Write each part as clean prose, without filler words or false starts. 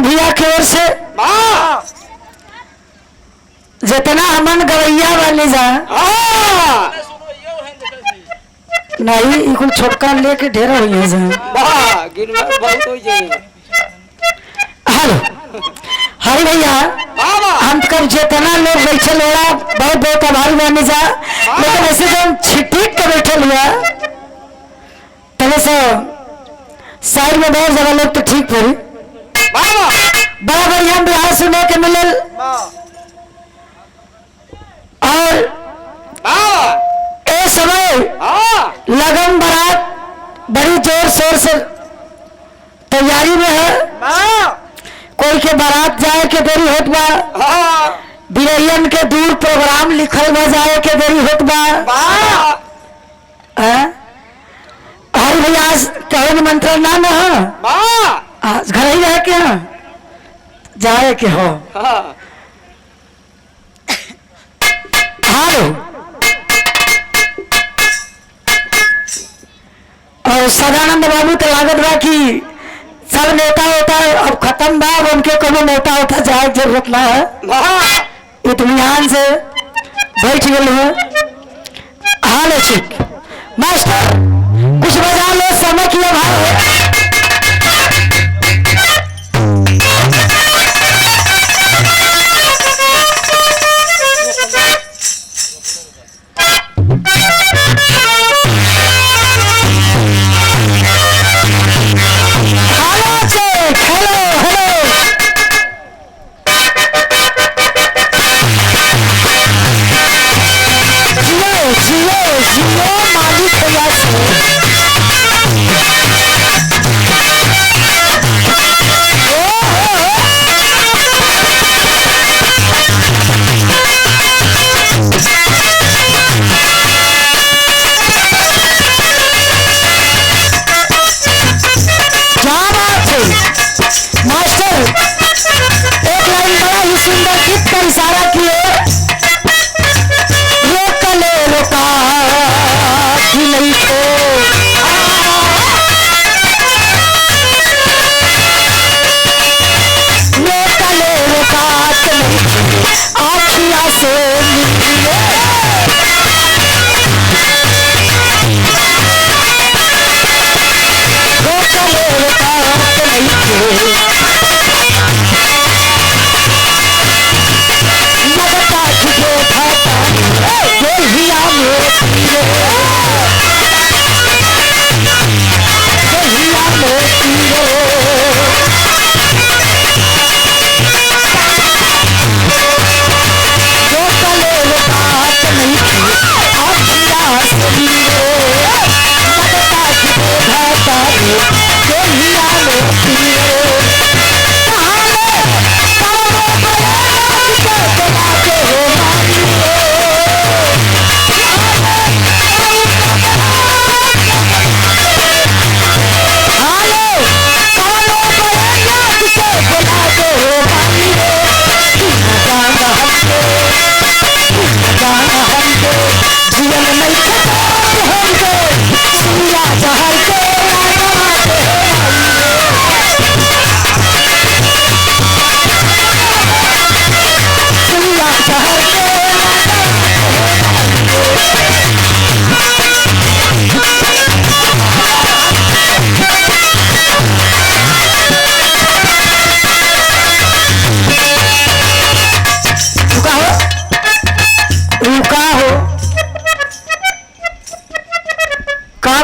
भैया की ओर से जितना हमन गवैया वाले जा नहीं कुल छोटका लेके ढेर हुई है हेलो हरी भैया हम कब जितना लोग बैठे लोड़ा बहुत बहुत आभारी माने जा लेकिन ऐसे जो छिटिक के बैठे हुआ पहले से साइड में बहुत ज्यादा लोग तो ठीक पड़ी बड़ा बढ़िया बिहार सुने के मिले और ए समय लगन बारात बड़ी जोर शोर से तैयारी में है कोई के बारात जाए के देरी होत बा बिरैयन के दूर प्रोग्राम लिखल बा जाए के देरी होत बा हर भैया आज कहे निमंत्रण ना हो आज घर ही रह के जाए के हो हालो और सदानंद बाबू तो लागत बा कि सब नेता होता अब खत्म बा उनके कोनो नेता होता जाए जरूरत ना है इत्मीनान से बैठ गए हैं हाल ठीक मास्टर कुछ बजा लो समय की अभाव है इशारा किए रोक ले रोका कि नहीं तो रोक ले रोका कि नहीं आखिया से मिले रोक ले रोका कि नहीं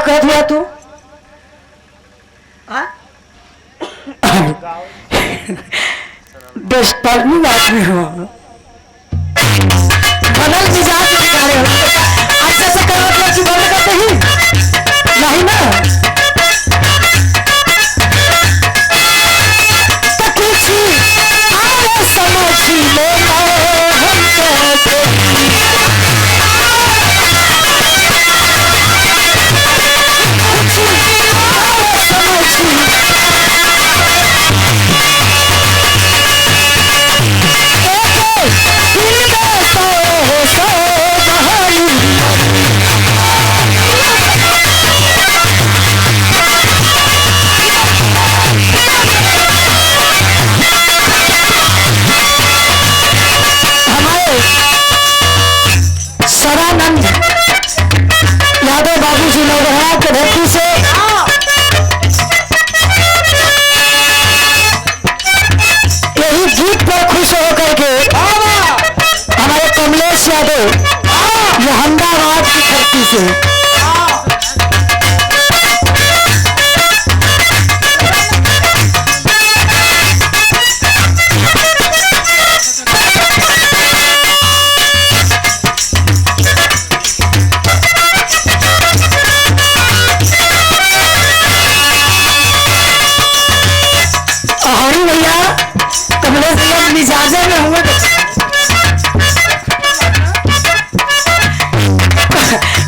कह दिया तू बेस्टर्नी आदमी हो बनल मिजाज बिगाड़े हो ऐसे से कर मतलब कि बंद करते ही नहीं ना तो कुछ आए समझी ले हम कहते से। हरी भैया कमलेश भैया मिजाजे में हुए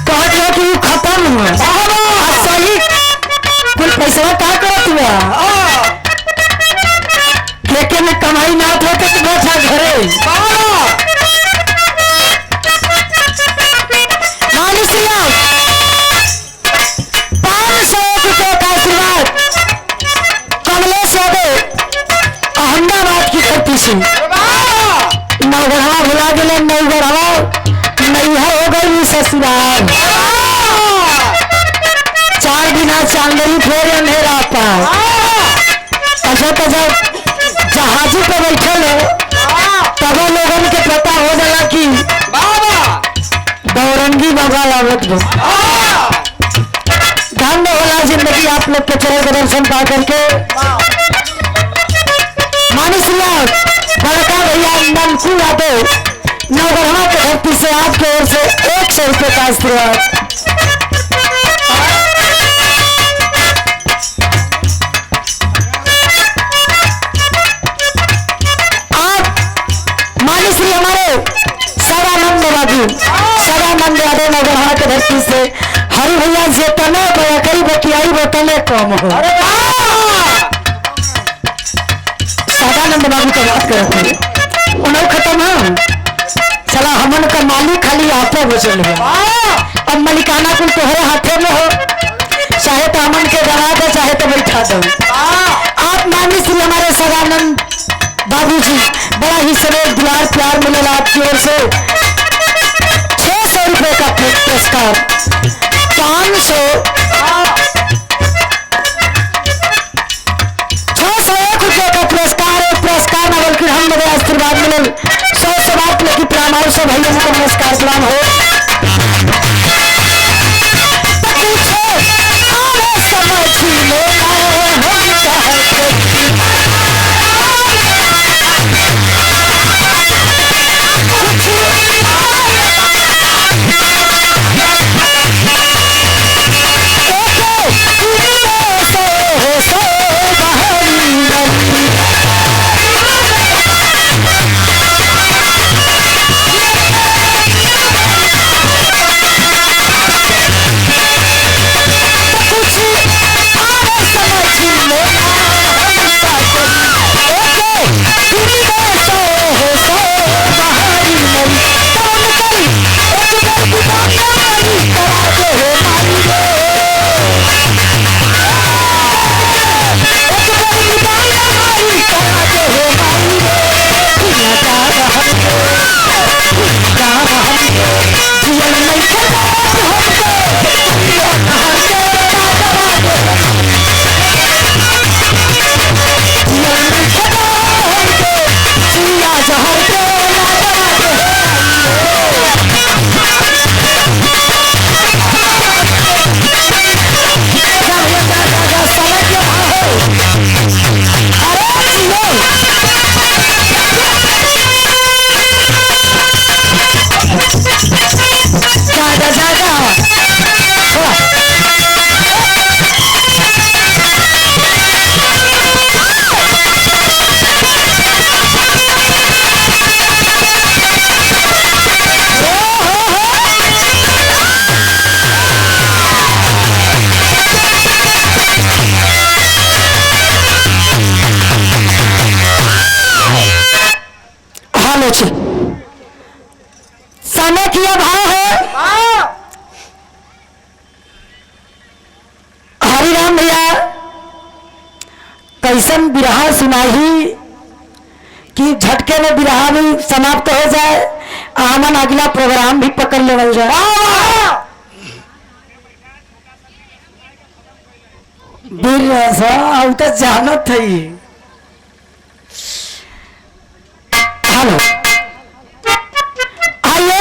कहत हो कि खत्म हुआ सही कुल पैसा का करत हुआ लेकिन कमाई ना हो तो बैठा घरे मालिक 500 रुपये का आशीर्वाद कमलेश यादव अहमदाबाद की धरती से। नौगढ़ा भुला गए नौगढ़ा नैहर हो गई ससुराल 4 बिना चांदनी फेर अंधेरा पार। अच्छा तो जब जहाजी पे बैठल हो तब लोगन के पता हो जाला कि दौरंगी बाबा लागत हो। धन्य होला जिंदगी आप लोग के चरण के दर्शन पा करके। मानिस बड़का भैया नंदू यादव नवगढ़ा के धरती से आपके ओर से 100 रुपये का आशीर्वाद। आप मानिस हमारे सदानंद बाबू सदानंद यादव नवगढ़ा के धरती से हरि भैया जे तने कई बतियाई वो तने कम हो। सदानंद बाबू का बात करते हैं उन्हें खत्म है चला हमन का मालिक खाली आपे बचल है। अब मलिकाना कुल तोहरे हाथे में हो चाहे तो हमन के डरा दो चाहे तो बैठा दो। आप मानी श्री हमारे सदानंद बाबू जी बड़ा ही सवेर दुलार प्यार मिलेगा आपकी ओर से 600 रुपये का पुरस्कार 500 601 रुपये का पुरस्कार न बल्कि हम मेरे आशीर्वाद मिले 100 से बात लेकिन प्राणाओं से भैया को नमस्कार सलाम हो। समय की अभाव है। हरिराम भैया कैसन बिरहा सुनाही कि झटके में बिरहा भी समाप्त हो जाए हमन अगला प्रोग्राम भी पकड़ लेवल जाए। वीर अब तो जानत है। हेलो आइए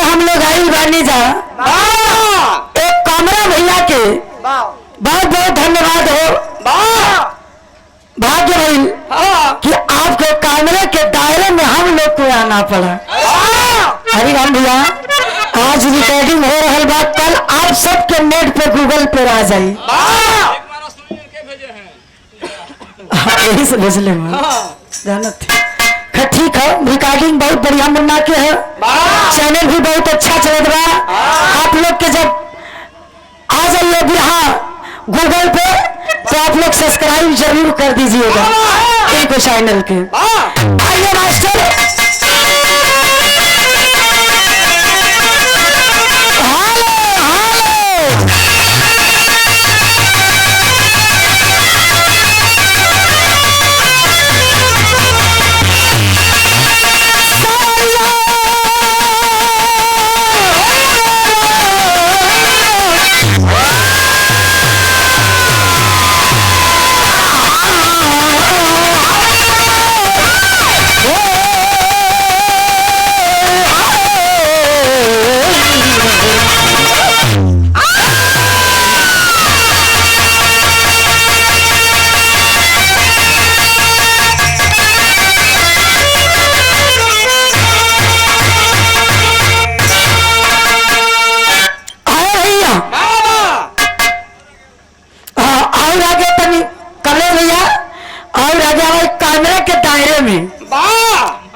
हम लोग आई बानी जा एक कामरा भैया के बहुत बहुत धन्यवाद हो भाग्य भाई कि आपके कैमरे के दायरे में हम लोग को आना पड़ा। हरिराम भैया आज रिकॉर्डिंग हो रहा बा, कल आप सबके नेट पे गूगल पे आ जाई। यही से भेजले जानत ठीक है। रिकॉर्डिंग बहुत बढ़िया मुन्ना के है, चैनल भी बहुत अच्छा चलत बा। आप लोग के जब आ जाइए बिहार गूगल पे तो आप लोग सब्सक्राइब जरूर कर दीजिएगा इनको चैनल के। आइए मास्टर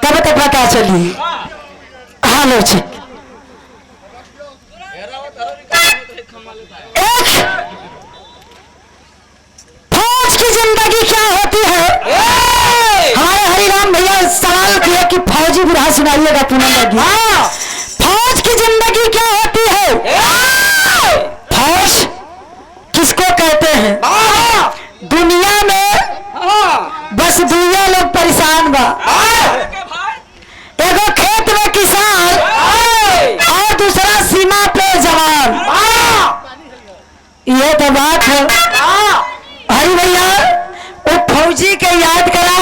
तब तक पता चली। हालो फौज की जिंदगी क्या होती है? हमारे हरिराम भैया सवाल किया कि फौजी बुढ़ा सुनाइएगा पूनम लगी। फौज की जिंदगी क्या होती है? फौज किसको कहते हैं? दुनिया में बस दुनिया लोग परेशान बा। एगो खेत में किसान और दूसरा सीमा पे जवान। ये तो बात है। हरी भैया वो फौजी के याद करा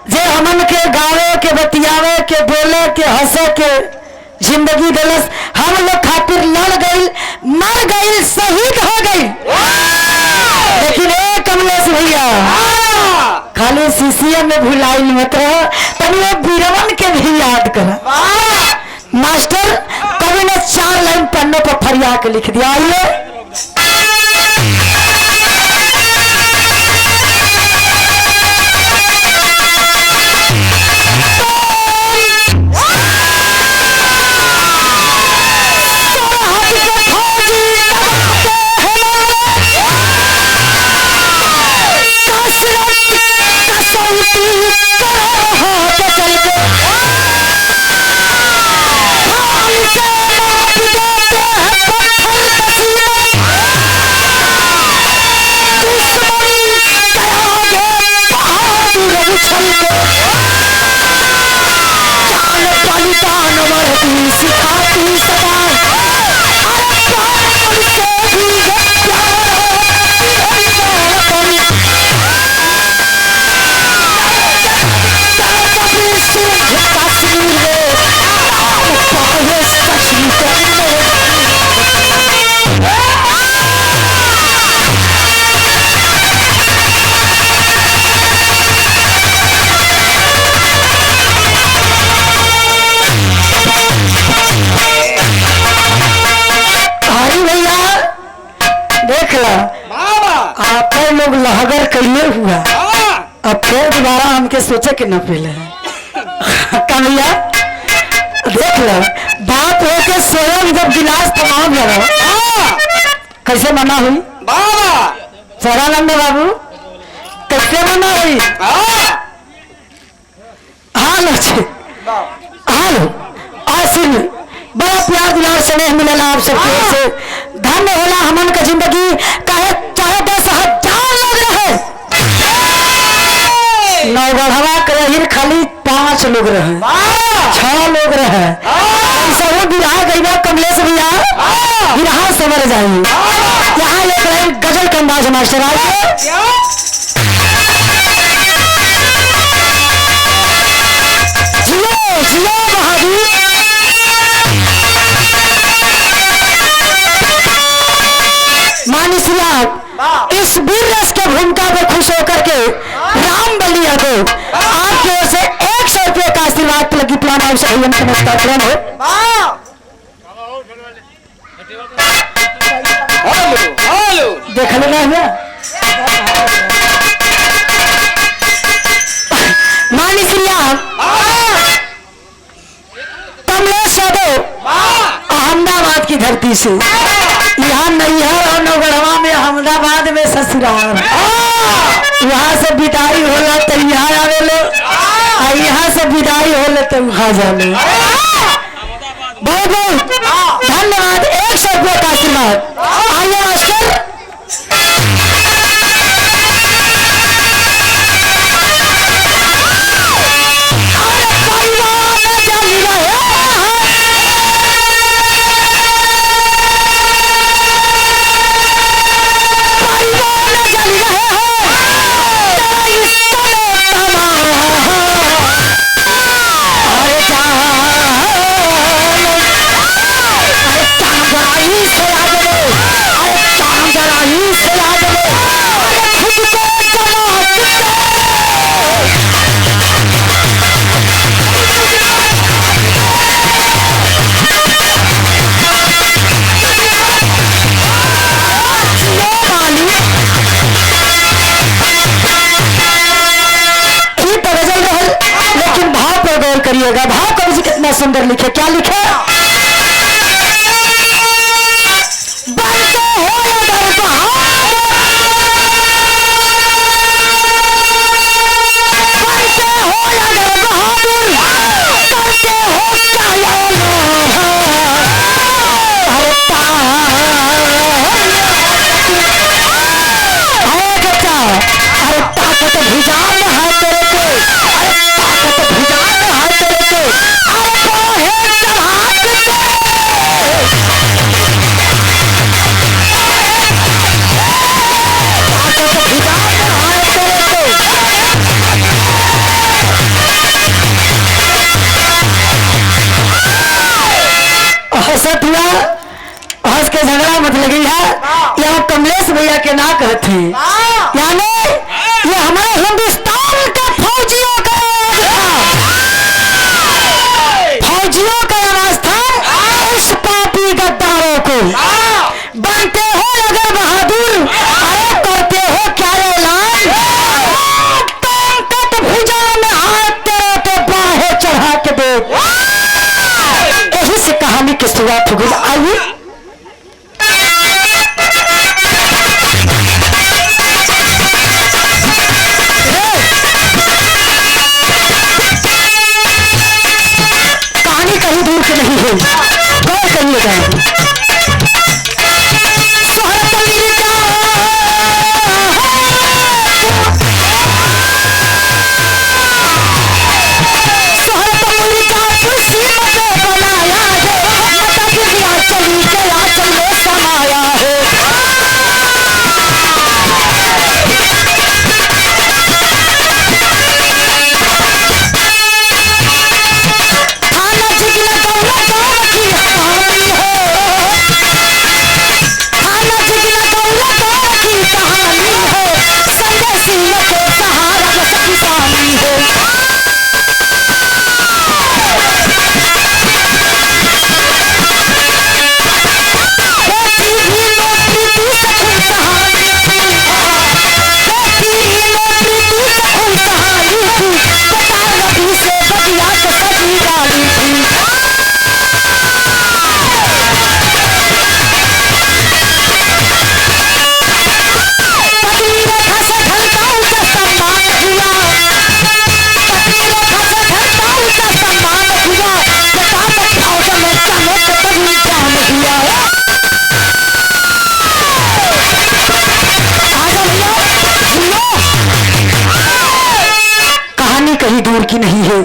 जे हमन के गावे के बतियावे के बोले के हंसे के जिंदगी दिलस। हम लोग खातिर लड़ गई मर गई शहीद हो गई। लेकिन एक कमलेश भैया खाली सीसीएम में भुलाइल मत रहो, तभी वो बीरवन के भी याद करा। मास्टर कभी ने 4 लाइन पन्ने पर फरिया के लिख दिया। आइए आप लोग लहगर कैले हुआ अब फिर दोबारा हमके सोचे के न पहले कमिया देख लो बात हो के स्वयं जब गिलास तमाम लगा कैसे मना हुई सरानंद बाबू कैसे मना हुई? हालो आसिन बड़ा प्यार दुलार स्नेह मिलेला आप सबके से। धन्य होला हमन का जिंदगी चाहे 10,000 लोग रहे। नौगढ़वा के खाली 5 लोग रहे 6 लोग रहे। सब बिहार गई कमलेश भैया बिहार समझ जाइए। यहाँ एक लाइन गजल के अंदाज मास्टर आइए। जियो जियो महावीर इस वीर रस के भूमिका पर खुश होकर के राम बलिया को आपकी ओर से 100 रुपये का आशीर्वाद लगी प्लान हाउस नमस्कार प्लान हो। देख लेना है मानी श्री कमलेश यादव अहमदाबाद की धरती से यहाँ नैहर और नौगढ़वा में अहमदाबाद में ससुराल यहाँ से विदाई होला तो यहाँ आवे लो और यहाँ से विदाई होला तो वहाँ जाने। बहुत बहुत धन्यवाद। 100 रुपये का आशीर्वाद। आइए मास्टर करिएगा। भाव कवि जी कितना सुंदर लिखे, क्या लिखे? बनते हो अगर बहादुर, बनते हो अगर बहादुर, करते हो क्या अरे ताकत भुजान है तेरे को, अरे ताकत भुजान है तेरे को, अरे है चढ़ाते हंसत हुआ, हंस के झगड़ा मत लगी है। यहाँ कमलेश भैया के ना कहते यानी ये हमारे हिंदुस्तान का फौजियों का आवाज था इस पापी गद्दारों को। बनते हो अगर बहादुर, अरे करते हो क्या ऐलान, ताकत भुजा में हाथ तेरे पे बाहें चढ़ा के दे। यही से कहानी की शुरुआत हो गई। आइए कहानी कहीं दूर की नहीं है, गौर करिएगा। कहीं दूर की नहीं है।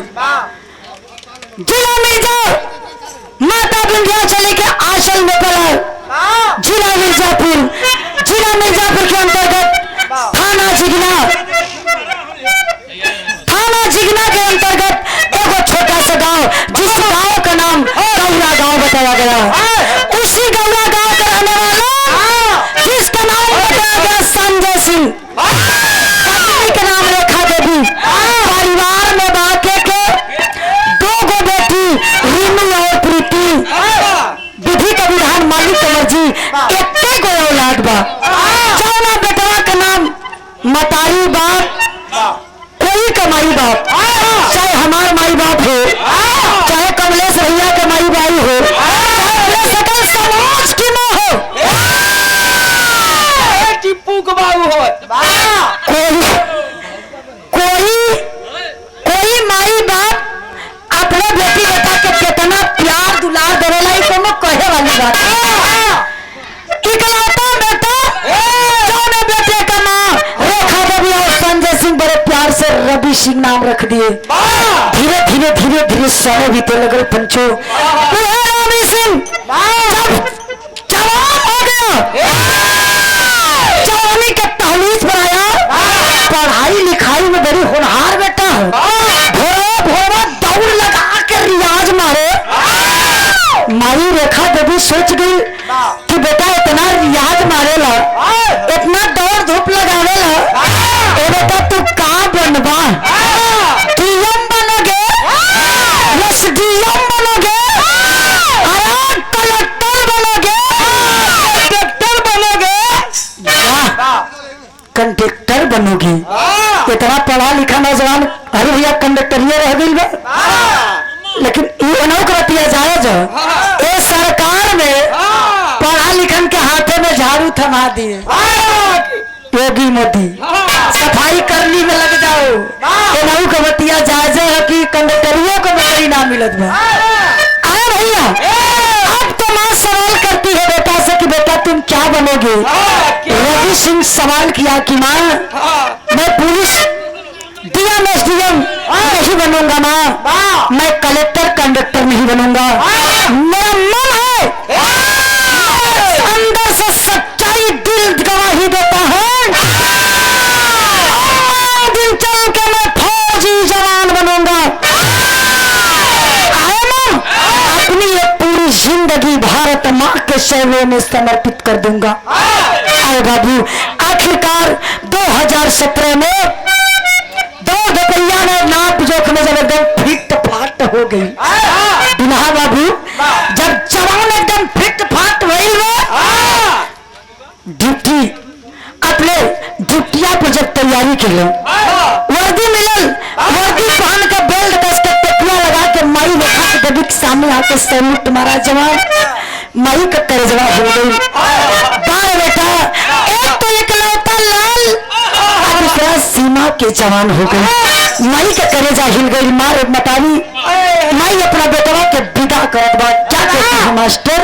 जिला मिर्जा माता विंध्याचली के आंचल में पड़ा जिला मिर्जापुर के अंतर्गत थाना जिगना के अंतर्गत एक छोटा सा गांव जिस गांव का नाम गौरा गांव बताया गया। उसी गौरा गांव का रहने वाला जिसका नाम बताया गया रवि सिंह नाम रख दिए। धीरे धीरे धीरे धीरे समय बीते लगल पंचो। रवि सिंह जब जवान हो गया, जवानी का तहलीस बनाया, पढ़ाई लिखाई में बड़ी होनहार बेटा है। भोरा भोरा दौड़ लगा के रियाज मारे। माई रेखा देवी सोच गई कि बेटा इतना रियाज मारेला, इतना दौड़ धूप लगावेला, ए बेटा तू का बनवा, डीएम बनोगे, एसडीएम बनोगे, अरे कलेक्टर बनोगे, कंडक्टर बनोगे, कंडक्टर बनोगी। इतना पढ़ा लिखा नौजवान अरे भैया कंडक्टरिया रह गई बा, लेकिन नौकरिया जायज ये सरकार में पढ़ा लिखन के हाथे में झाड़ू थमा दिए। योगी मोदी सफाई करनी में लग जाओ, ये नौकरिया जायज है कि कंडक्टरियों को नौकरी ना मिलत बा। अरे भैया अब तो माँ सवाल करती है बेटा से कि बेटा तुम क्या बनोगे। रवि सिंह सवाल किया कि माँ मैं पुलिस डीएम एसडीएम नहीं बनूंगा माँ, मैं कलेक्टर कंडक्टर नहीं बनूंगा। मेरा मन है, अंदर से सच्चाई दिल गवाही देता है, दिन चल के मैं फौजी जवान बनूंगा। अपनी ये पूरी जिंदगी भारत माँ के सेवा में समर्पित कर दूंगा। अरे बाबू आखिरकार 2017 में रुपया ने नाप जोख में जब एकदम फिट फाट हो गई। दुल्हा बाबू जब जवान एकदम फिट फाट हुई ड्यूटी अपने ड्यूटिया पर जब तैयारी के लिए वर्दी मिलल, वर्दी पहन के बेल्ट कस के टोपिया लगा के माई रेखा के देवी के सामने आके सैल्यूट मारा। जवान माई का करजवा हो गई। बार बेटा एक तो इकलौता लाल और दूसरा सीमा के जवान हो गए। माई के करेजा हिल गई। मार मतावी माई अपना बेटवा के विदा करत बा। क्या कहती है मास्टर?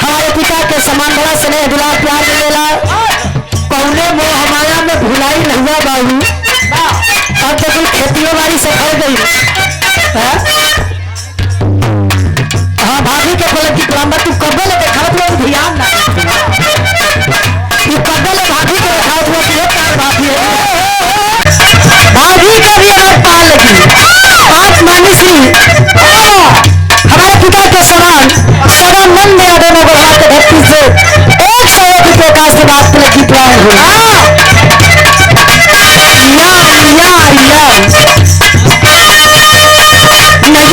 हमारे पिता के समान बड़ा स्नेह दुलार प्यार मिलेला। कौने मोह माया में भुलाई नहिया बाबू। अब तो कुल खेतियों बाड़ी से फल गई। हाँ भाभी के बोले कि तू कब ले देखा तो ध्यान ना कब ले भाभी को देखा तो भाभी भाभी का भी अगर पाल लगी आप मानी सी हमारे पिता के समान सदा मन में दोनों बड़ा के धरती से 101 रुपये का आशीर्वाद के लगी प्राण हुई। नहीं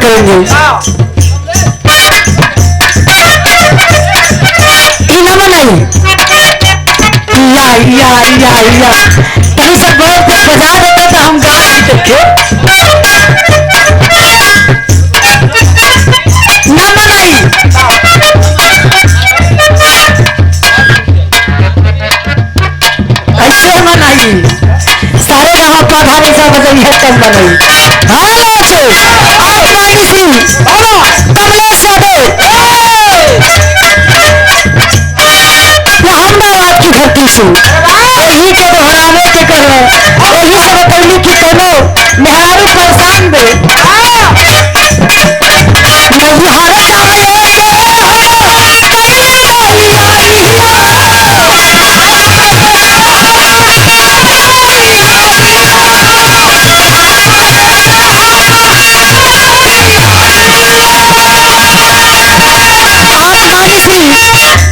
करेंगे। इनाम नहीं या कहीं से बहुत कुछ बजा देते तो हम गा नहीं देखे। नाम नहीं ऐसे मनाई सारे जहाँ पौधा नहीं सब बजाइए तब बनाई। हाँ से आसमानी सिंह कमलेश यादव अहमदाबाद की धरती से यही के दोहरावे के कर यही से बतौली की कोनो मेहरारू परेशान दे नहीं हारे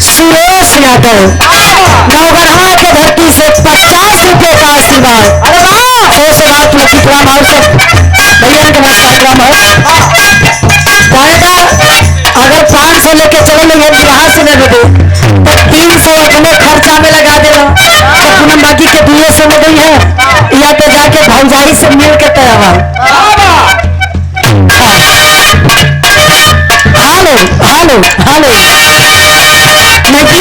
सुरेश यादव नौगढ़ा के धरती से 50 रुपए का आशीर्वाद। अरे वाह से बात लतीफराम और सब भैया के पास कार्यक्रम है अगर 500 लेके चले लेंगे यहाँ से ले दे तो 300 अपने खर्चा में लगा देना तो पूनम बाकी के 200 में गई है या तो जाके भौजाई से मिल के तैयार हालो हालो हालो नहीं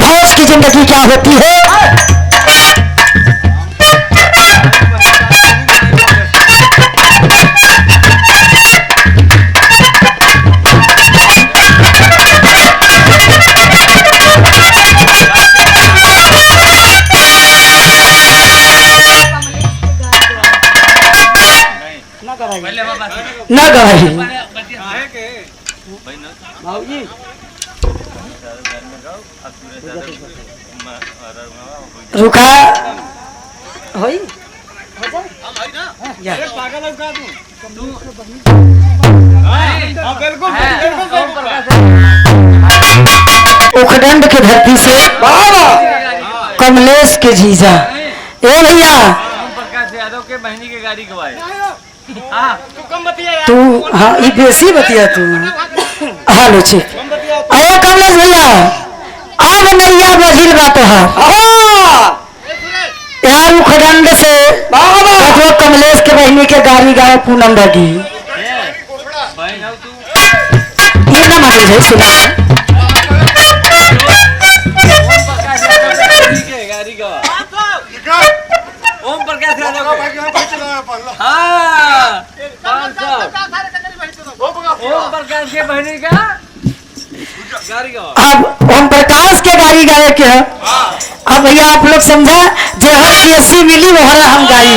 हारे की जिंदगी क्या होती है। न गवाही रुका होई हो जाए पागल है का तू उखडंड के धरती से कमलेश के जीजा ए भैया प्रकाश यादव के बहनी के गाड़ी गवाए तू हाँ ये बेसी बतिया तू हालो छे अरे कमलेश भैया अब नैया बजिल बात है यार उखडंड से तो कमलेश के बहनी के गाड़ी गाए पूनम दादी ये ना मालूम है सुना ओम प्रकाश यादव ओम प्रकाश के बहनी का अब ओम प्रकाश के गाड़ी गावे के है अब भैया आप लोग समझा जो हम सीएससी मिली वो हर हम गाई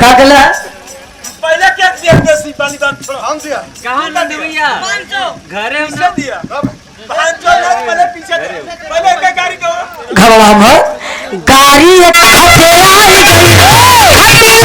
कागला पहले क्या दिया देसी पानी दान हम दिया कहां ना भैया घरे हमने दिया पहले पीछे पहले क्या गाड़ी को घबरा मत गाड़ी एक हथेला ही गई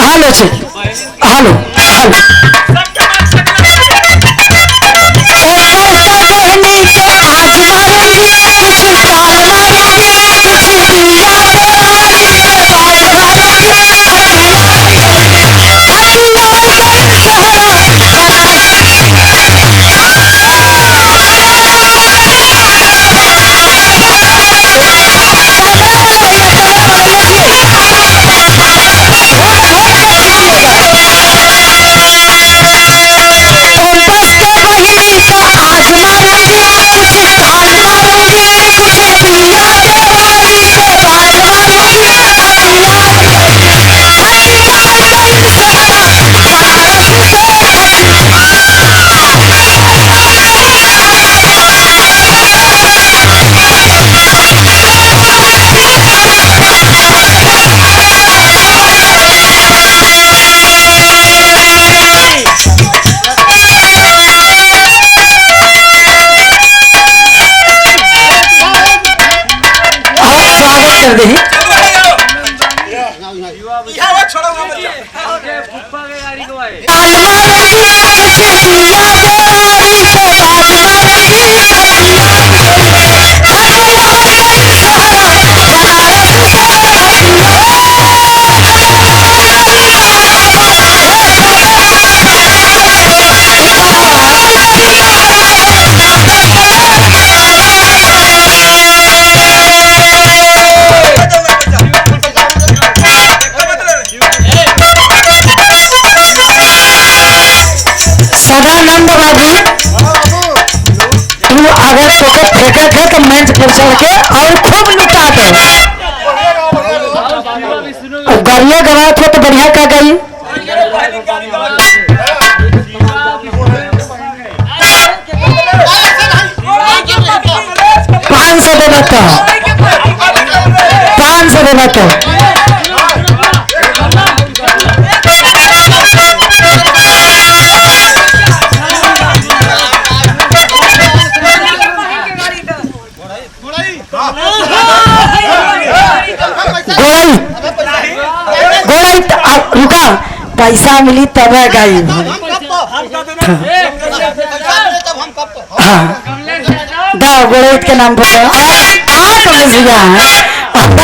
हेलो जी हेलो हेलो बहनी के आज मारूंगी कुछ साल मारूंगी कुछ दिया कर दी यहाँ वो छोड़ो वहाँ मत जाओ। फुप्पा के गाड़ी को आए सदानंद बाबू तू अगर तोके फेंके थे तो मंच पर चढ़ के और खूब लुटा दे और गाड़िया गवा थे तो बढ़िया का गई 500 देना तो 500 देना तो गोड़ाई रुका पैसा मिली तब गाई हाँ दा गोड़ाई के नाम पर आप भैया अब